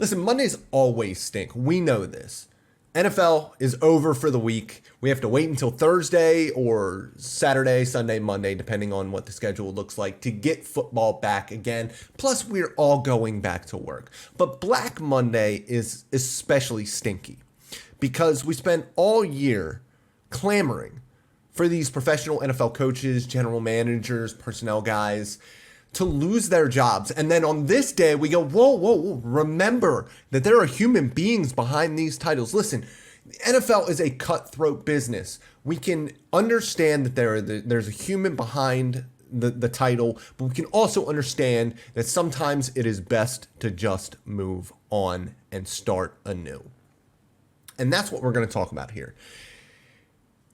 Listen, Mondays always stink. We know this. NFL is over for the week. We have to wait until Thursday or Saturday, Sunday, Monday, depending on what the schedule looks like, to get football back again. Plus, we're all going back to work. But Black Monday is especially stinky because we spent all year clamoring for these professional NFL coaches, general managers, personnel guys to lose their jobs. And then on this day, we go, whoa, remember that there are human beings behind these titles. Listen, the NFL is a cutthroat business. We can understand that there's a human behind the title, but we can also understand that sometimes it is best to just move on and start anew. And that's what we're going to talk about here.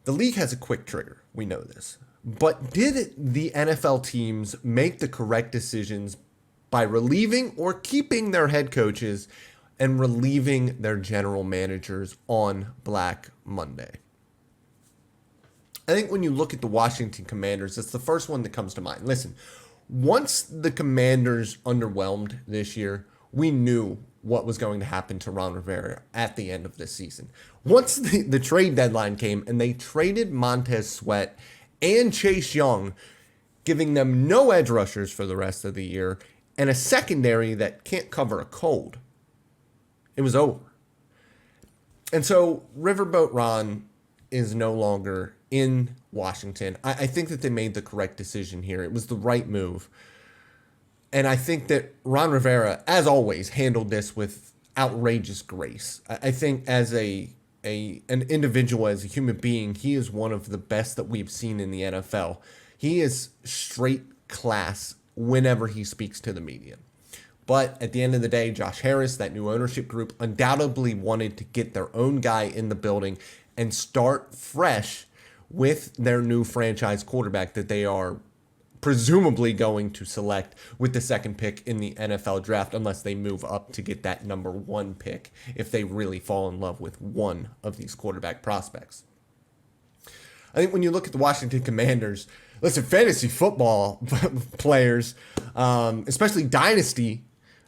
The league has a quick trigger. We know this. But did the NFL teams make the correct decisions by relieving or keeping their head coaches and relieving their general managers on Black Monday? I think when you look at the Washington Commanders, that's the first one that comes to mind. Listen, once the Commanders underwhelmed this year, we knew what was going to happen to Ron Rivera at the end of this season. Once the trade deadline came and they traded Montez Sweat and Chase Young, giving them no edge rushers for the rest of the year and a secondary that can't cover a cold, it was over. And so Riverboat Ron is no longer in Washington. I think that they made the correct decision here. It was the right move. And I think that Ron Rivera, as always, handled this with outrageous grace. I think as an individual, as a human being, he is one of the best that we've seen in the NFL. He is straight class whenever he speaks to the media. But at the end of the day, Josh Harris, that new ownership group, undoubtedly wanted to get their own guy in the building and start fresh with their new franchise quarterback that they are presumably going to select with the second pick in the NFL draft, unless they move up to get that number one pick if they really fall in love with one of these quarterback prospects. I think when you look at the Washington Commanders, listen, fantasy football players, especially dynasty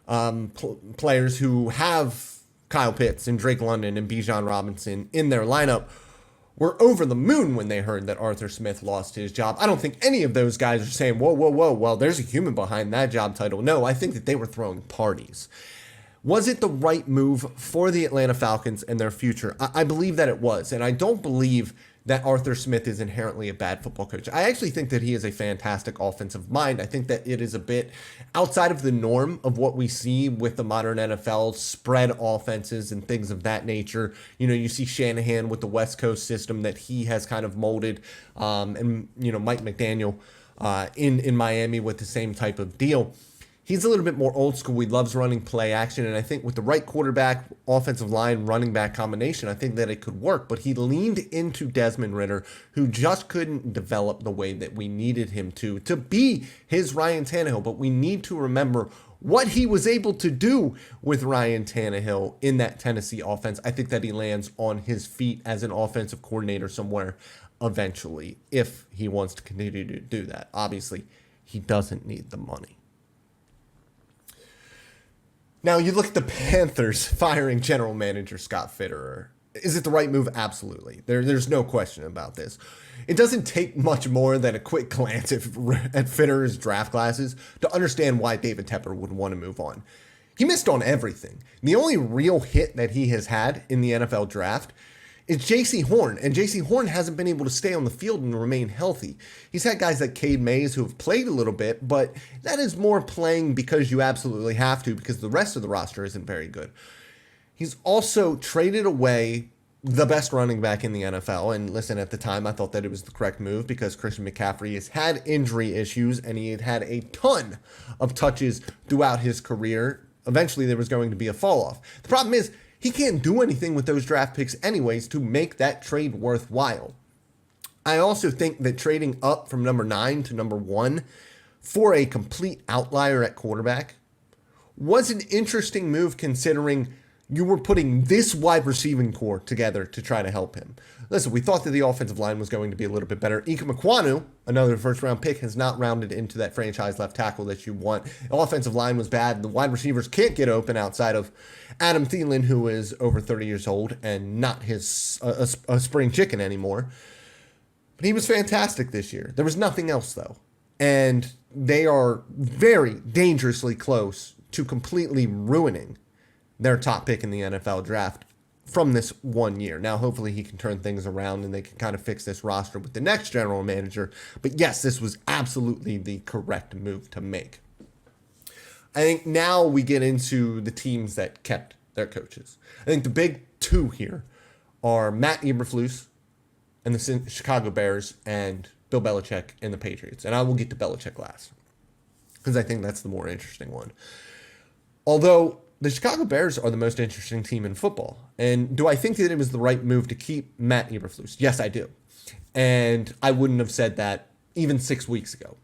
players who have Kyle Pitts and Drake London and Bijan Robinson in their lineup, were over the moon when they heard that Arthur Smith lost his job. I don't think any of those guys are saying, whoa, well, there's a human behind that job title. No, I think that they were throwing parties. Was it the right move for the Atlanta Falcons and their future? I believe that it was, and I don't believe that Arthur Smith is inherently a bad football coach. I actually think that he is a fantastic offensive mind. I think that it is a bit outside of the norm of what we see with the modern NFL, spread offenses and things of that nature. You know, you see Shanahan with the West Coast system that he has kind of molded, and, you know, Mike McDaniel in Miami with the same type of deal. He's a little bit more old school. He loves running play action. And I think with the right quarterback, offensive line, running back combination, I think that it could work. But he leaned into Desmond Ridder, who just couldn't develop the way that we needed him to be his Ryan Tannehill. But we need to remember what he was able to do with Ryan Tannehill in that Tennessee offense. I think that he lands on his feet as an offensive coordinator somewhere eventually, if he wants to continue to do that. Obviously, he doesn't need the money. Now, you look at the Panthers firing general manager Scott Fitterer. Is it the right move? Absolutely. There's no question about this. It doesn't take much more than a quick glance at Fitterer's draft classes to understand why David Tepper would want to move on. He missed on everything. The only real hit that he has had in the NFL draft is J.C. Horn, and J.C. Horn hasn't been able to stay on the field and remain healthy. He's had guys like Cade Mays who have played a little bit, but that is more playing because you absolutely have to, because the rest of the roster isn't very good. He's also traded away the best running back in the NFL, and listen, at the time I thought that it was the correct move because Christian McCaffrey has had injury issues and he had had a ton of touches throughout his career. Eventually there was going to be a fall off. The problem is, he can't do anything with those draft picks anyways to make that trade worthwhile. I also think that trading up from number 9 to number 1 for a complete outlier at quarterback was an interesting move, considering you were putting this wide receiving core together to try to help him. Listen, we thought that the offensive line was going to be a little bit better. Ike Mekwonu, another first-round pick, has not rounded into that franchise left tackle that you want. The offensive line was bad. The wide receivers can't get open outside of Adam Thielen, who is over 30 years old and not a spring chicken anymore. But he was fantastic this year. There was nothing else, though. And they are very dangerously close to completely ruining their top pick in the NFL draft from this 1 year. Now, hopefully he can turn things around and they can kind of fix this roster with the next general manager. But yes, this was absolutely the correct move to make. I think now we get into the teams that kept their coaches. I think the big two here are Matt Eberflus and the Chicago Bears and Bill Belichick and the Patriots. And I will get to Belichick last because I think that's the more interesting one. Although the Chicago Bears are the most interesting team in football. And do I think that it was the right move to keep Matt Eberflus? Yes, I do. And I wouldn't have said that even 6 weeks ago.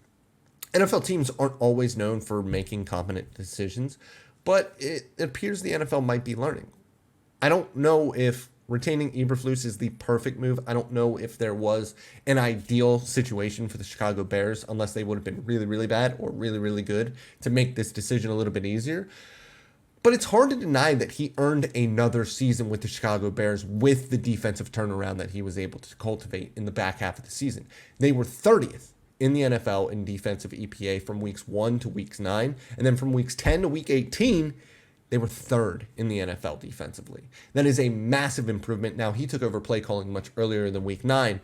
NFL teams aren't always known for making competent decisions, but it appears the NFL might be learning. I don't know if retaining Eberflus is the perfect move. I don't know if there was an ideal situation for the Chicago Bears, unless they would have been really, really bad or really, really good to make this decision a little bit easier. But it's hard to deny that he earned another season with the Chicago Bears with the defensive turnaround that he was able to cultivate in the back half of the season. They were 30th in the NFL in defensive EPA from weeks 1 to weeks 9. And then from weeks 10 to week 18, they were 3rd in the NFL defensively. That is a massive improvement. Now, he took over play calling much earlier than week 9,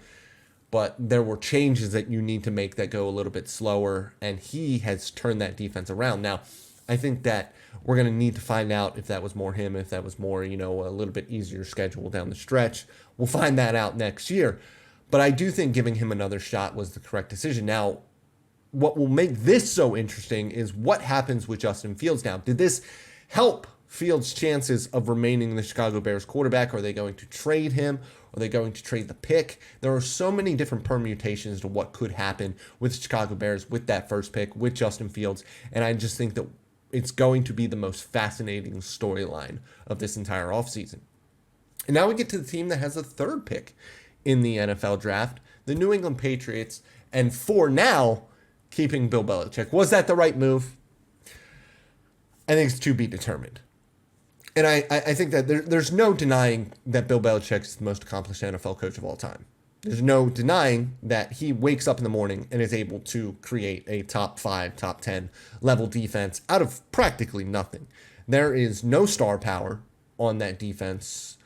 but there were changes that you need to make that go a little bit slower, and he has turned that defense around. Now, I think that we're going to need to find out if that was more him, if that was more, a little bit easier schedule down the stretch. We'll find that out next year. But I do think giving him another shot was the correct decision. Now, what will make this so interesting is what happens with Justin Fields now. Did this help Fields' chances of remaining the Chicago Bears quarterback? Are they going to trade him? Are they going to trade the pick? There are so many different permutations to what could happen with the Chicago Bears with that first pick, with Justin Fields. And I just think that it's going to be the most fascinating storyline of this entire offseason. And now we get to the team that has a 3rd pick in the NFL draft, the New England Patriots, and for now, keeping Bill Belichick. Was that the right move? I think it's to be determined. And I think that there's no denying that Bill Belichick is the most accomplished NFL coach of all time. There's no denying that he wakes up in the morning and is able to create a top 5, top 10 level defense out of practically nothing. There is no star power on that defense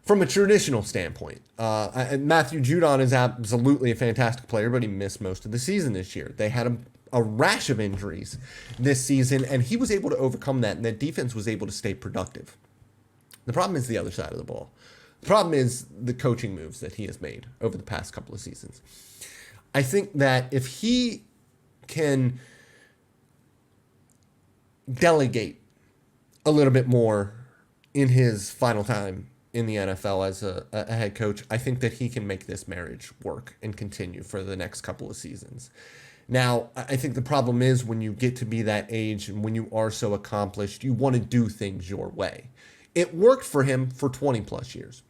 from a traditional standpoint. Matthew Judon is absolutely a fantastic player, but he missed most of the season this year. They had a rash of injuries this season, and he was able to overcome that, and that defense was able to stay productive. The problem is the other side of the ball. The problem is the coaching moves that he has made over the past couple of seasons. I think that if he can delegate a little bit more in his final time in the NFL as a head coach, I think that he can make this marriage work and continue for the next couple of seasons. Now, I think the problem is when you get to be that age and when you are so accomplished, you want to do things your way. It worked for him for 20 plus years.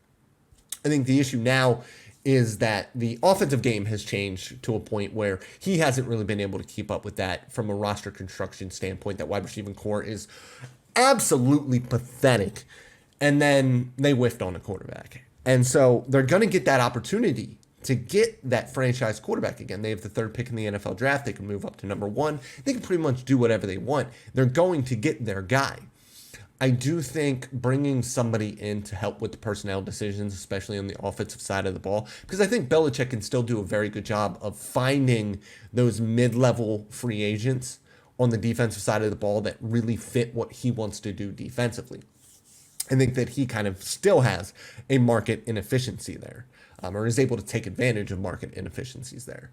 I think the issue now is that the offensive game has changed to a point where he hasn't really been able to keep up with that from a roster construction standpoint. That wide receiving core is absolutely pathetic. And then they whiffed on a quarterback. And so they're going to get that opportunity to get that franchise quarterback again. They have the 3rd pick in the NFL draft. They can move up to number 1. They can pretty much do whatever they want. They're going to get their guy. I do think bringing somebody in to help with the personnel decisions, especially on the offensive side of the ball, because I think Belichick can still do a very good job of finding those mid-level free agents on the defensive side of the ball that really fit what he wants to do defensively. I think that he kind of still has a market inefficiency there, or is able to take advantage of market inefficiencies there.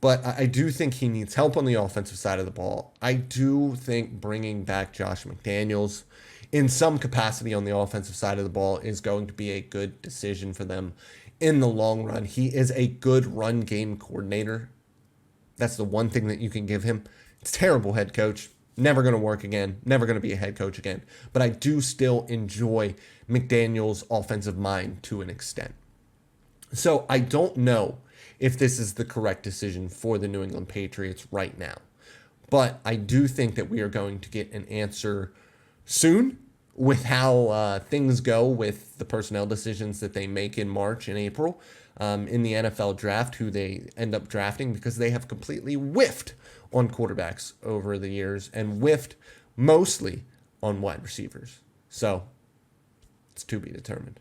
But I do think he needs help on the offensive side of the ball. I do think bringing back Josh McDaniels in some capacity on the offensive side of the ball is going to be a good decision for them in the long run. He is a good run game coordinator. That's the one thing that you can give him. It's terrible head coach. Never going to work again. Never going to be a head coach again. But I do still enjoy McDaniel's offensive mind to an extent. So I don't know if this is the correct decision for the New England Patriots right now. But I do think that we are going to get an answer soon with how things go with the personnel decisions that they make in March and April in the NFL draft, who they end up drafting, because they have completely whiffed on quarterbacks over the years and whiffed mostly on wide receivers. So it's to be determined.